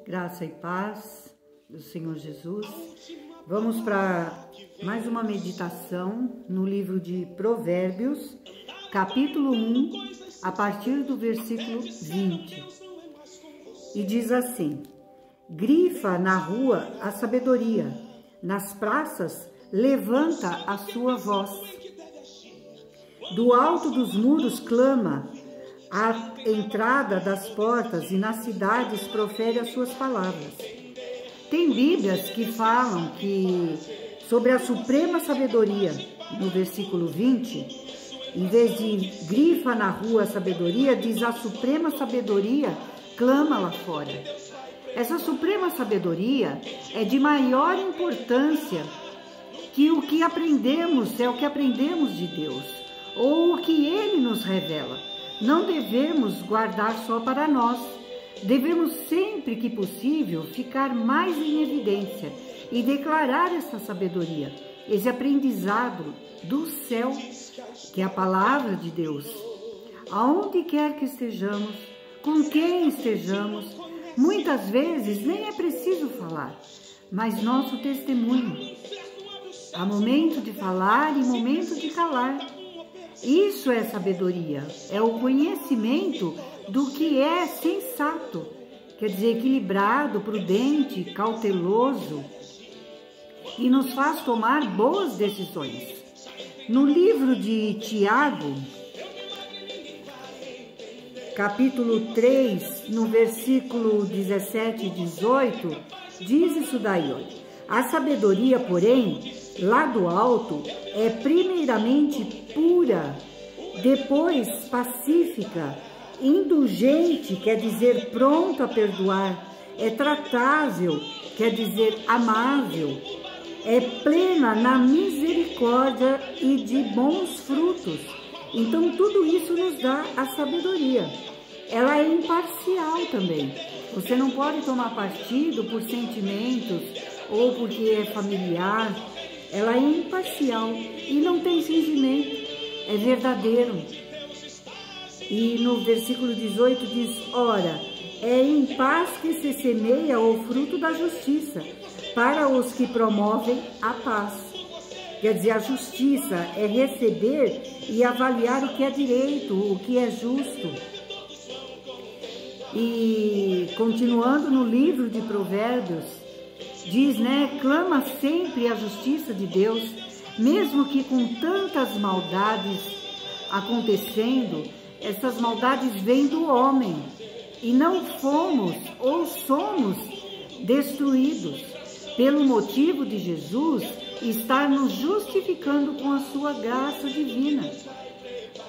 Graça e paz do Senhor Jesus. Vamos para mais uma meditação no livro de Provérbios, capítulo 1, a partir do versículo 20. E diz assim: grifa na rua a sabedoria, nas praças levanta a sua voz. Do alto dos muros clama, à entrada das portas e nas cidades profere as suas palavras. Tem Bíblias que falam que sobre a suprema sabedoria, no versículo 20, em vez de grifa na rua a sabedoria, diz a suprema sabedoria clama lá fora. Essa suprema sabedoria é de maior importância que o que aprendemos, é o que aprendemos de Deus, ou o que Ele nos revela. Não devemos guardar só para nós. Devemos sempre que possível ficar mais em evidência e declarar essa sabedoria, esse aprendizado do céu, que é a palavra de Deus. Aonde quer que estejamos, com quem estejamos, muitas vezes nem é preciso falar, mas nosso testemunho. Há momento de falar e momento de calar. Isso é sabedoria, é o conhecimento do que é sensato, quer dizer, equilibrado, prudente, cauteloso, e nos faz tomar boas decisões. No livro de Tiago, capítulo 3, no versículo 17 e 18, diz isso daí, olha: a sabedoria, porém, lá do alto, é primeiramente pura, depois pacífica, indulgente, quer dizer pronto a perdoar, é tratável, quer dizer amável, é plena na misericórdia e de bons frutos. Então tudo isso nos dá a sabedoria. Ela é imparcial também. Você não pode tomar partido por sentimentos ou porque é familiar. Ela é imparcial e não tem fingimento, é verdadeiro. E no versículo 18 diz: ora, é em paz que se semeia o fruto da justiça, para os que promovem a paz. Quer dizer, a justiça é receber e avaliar o que é direito, o que é justo. E continuando no livro de Provérbios, diz, clama sempre a justiça de Deus, mesmo que com tantas maldades acontecendo, essas maldades vêm do homem, e não fomos ou somos destruídos pelo motivo de Jesus estar nos justificando com a sua graça divina.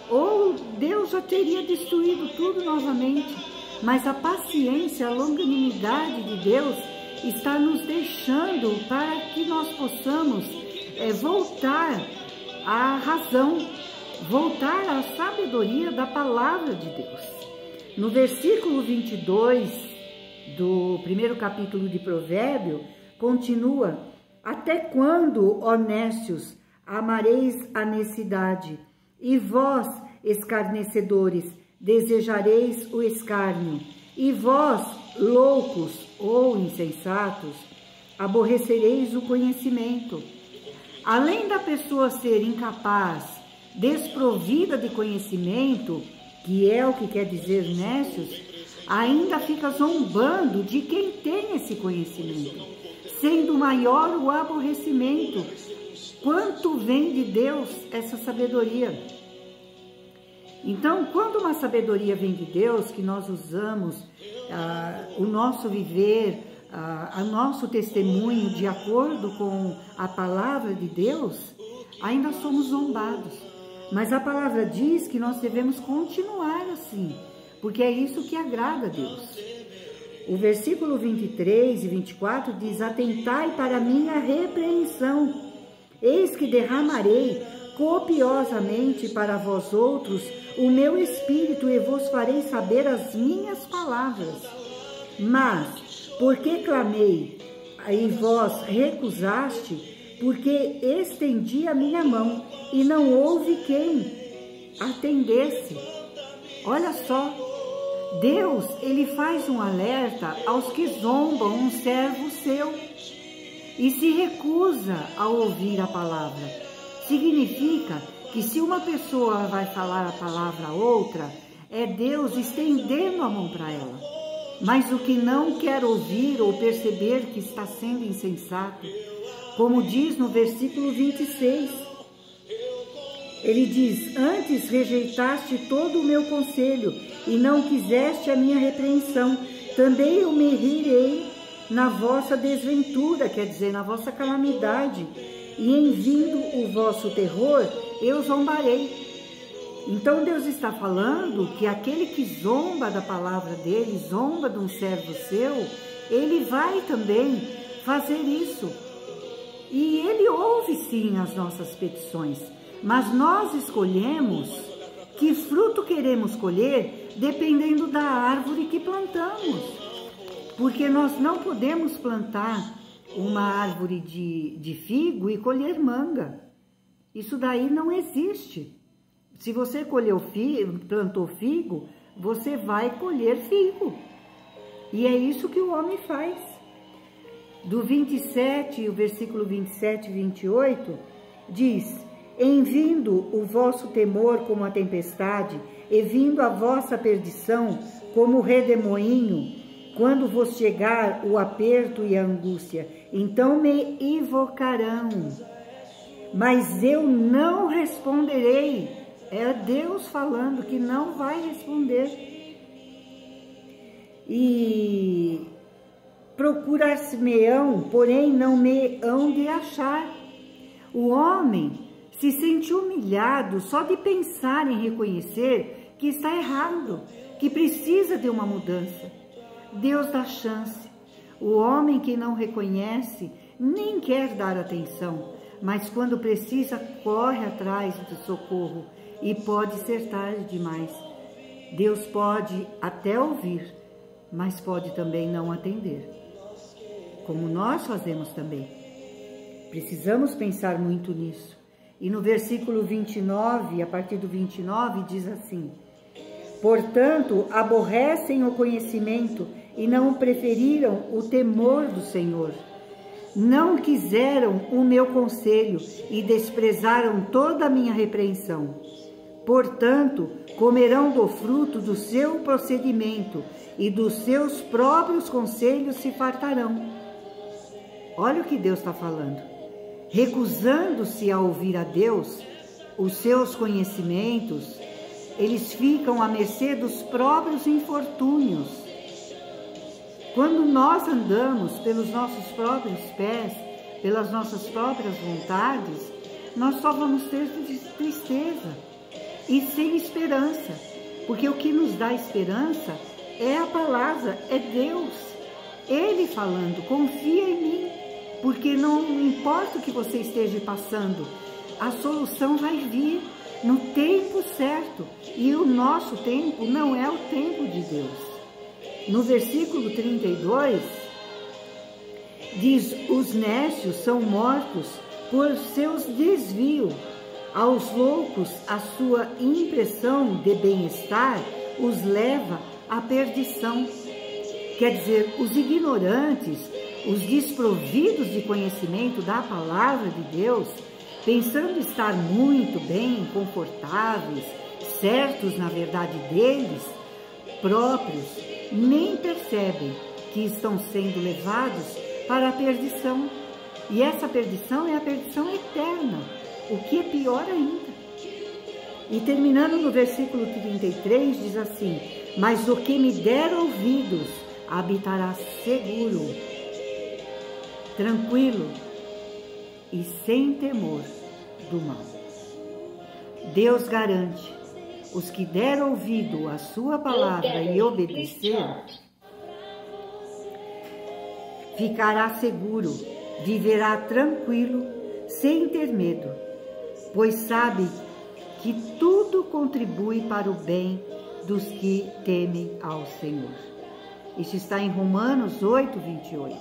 Ou Deus já teria destruído tudo novamente, mas a paciência, a longanimidade de Deus está nos deixando para que nós possamos voltar à razão, voltar à sabedoria da palavra de Deus. No versículo 22 do primeiro capítulo de Provérbio, continua: até quando, ó nécios, amareis a necessidade, e vós, escarnecedores, desejareis o escárnio, e vós, loucos ou insensatos, aborrecereis o conhecimento. Além da pessoa ser incapaz, desprovida de conhecimento, que é o que quer dizer nécios, ainda fica zombando de quem tem esse conhecimento, sendo maior o aborrecimento. Quanto vem de Deus essa sabedoria? Então, quando uma sabedoria vem de Deus, que nós usamos o nosso viver, o nosso testemunho de acordo com a palavra de Deus, ainda somos zombados. Mas a palavra diz que nós devemos continuar assim, porque é isso que agrada a Deus. O versículo 23 e 24 diz: atentai para a minha repreensão, eis que derramarei copiosamente para vós outros o meu espírito e vos farei saber as minhas palavras. Mas, porque clamei e vós recusaste, porque estendi a minha mão e não houve quem atendesse. Olha só, Deus, ele faz um alerta aos que zombam um servo seu e se recusa a ouvir a palavra. Significa que se uma pessoa vai falar a palavra a outra, é Deus estendendo a mão para ela. Mas o que não quer ouvir ou perceber que está sendo insensato, como diz no versículo 26, ele diz: antes rejeitaste todo o meu conselho e não quiseste a minha repreensão, também eu me rirei na vossa desventura, quer dizer, na vossa calamidade, e em vindo o vosso terror, eu zombarei. Então Deus está falando que aquele que zomba da palavra dele, zomba de um servo seu, ele vai também fazer isso. E ele ouve sim as nossas petições, mas nós escolhemos que fruto queremos colher dependendo da árvore que plantamos. Porque nós não podemos plantar uma árvore de figo e colher manga. Isso daí não existe. Se você plantou figo, você vai colher figo. E é isso que o homem faz. Do 27, o versículo 27 e 28, diz: em vindo o vosso temor como a tempestade, e vindo a vossa perdição como o redemoinho, quando vos chegar o aperto e a angústia, então me invocarão, mas eu não responderei. É Deus falando que não vai responder. E procurar-se-me-ão, porém não me hão de achar. O homem se sente humilhado só de pensar em reconhecer que está errado, que precisa de uma mudança. Deus dá chance. O homem que não reconhece nem quer dar atenção, mas quando precisa corre atrás do socorro e pode ser tarde demais. Deus pode até ouvir, mas pode também não atender, como nós fazemos também. Precisamos pensar muito nisso. E no versículo 29, a partir do 29, diz assim: portanto, aborrecem o conhecimento e não preferiram o temor do Senhor. Não quiseram o meu conselho e desprezaram toda a minha repreensão. Portanto, comerão do fruto do seu procedimento e dos seus próprios conselhos se fartarão. Olha o que Deus está falando. Recusando-se a ouvir a Deus, os seus conhecimentos, eles ficam à mercê dos próprios infortúnios. Quando nós andamos pelos nossos próprios pés, pelas nossas próprias vontades, nós só vamos ter tristeza e sem esperança, porque o que nos dá esperança é a palavra, é Deus. Ele falando: confia em mim, porque não importa o que você esteja passando, a solução vai vir no tempo certo, e o nosso tempo não é o tempo de Deus. No versículo 32, diz: os nécios são mortos por seus desvios, aos loucos a sua impressão de bem-estar os leva à perdição. Quer dizer, os ignorantes, os desprovidos de conhecimento da palavra de Deus, pensando estar muito bem, confortáveis, certos na verdade deles próprios, nem percebem que estão sendo levados para a perdição. E essa perdição é a perdição eterna, o que é pior ainda. E terminando no versículo 33, diz assim: mas o que me der ouvidos habitará seguro, tranquilo e sem temor do mal. Deus garante: os que der ouvido à sua palavra e obedecer, ficará seguro, viverá tranquilo, sem ter medo, pois sabe que tudo contribui para o bem dos que temem ao Senhor. Isso está em Romanos 8, 28.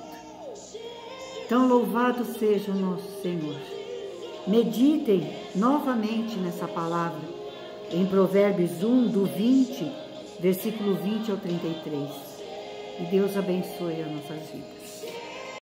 Então, louvado seja o nosso Senhor. Meditem novamente nessa palavra, em Provérbios 1, do 20 versículo 20 ao 33. E Deus abençoe as nossas vidas.